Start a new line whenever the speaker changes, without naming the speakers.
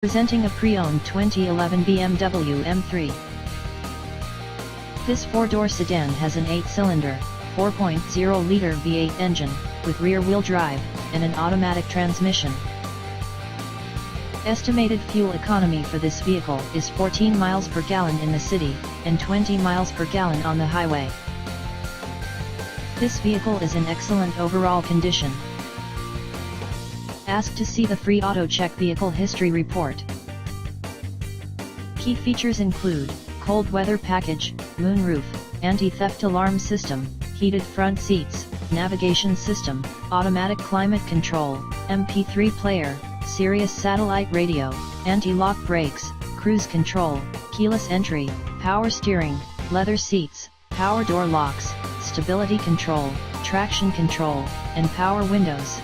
Presenting a pre-owned 2011 BMW M3. This four-door sedan has an 8-cylinder, 4.0-liter V8 engine, with rear-wheel drive, and an automatic transmission. Estimated fuel economy for this vehicle is 14 miles per gallon in the city, and 20 miles per gallon on the highway. This vehicle is in excellent overall condition. Ask to see the free AutoCheck Vehicle History Report. Key features include cold weather package, moonroof, anti-theft alarm system, heated front seats, navigation system, automatic climate control, MP3 player, Sirius satellite radio, anti-lock brakes, cruise control, keyless entry, power steering, leather seats, power door locks, stability control, traction control, and power windows.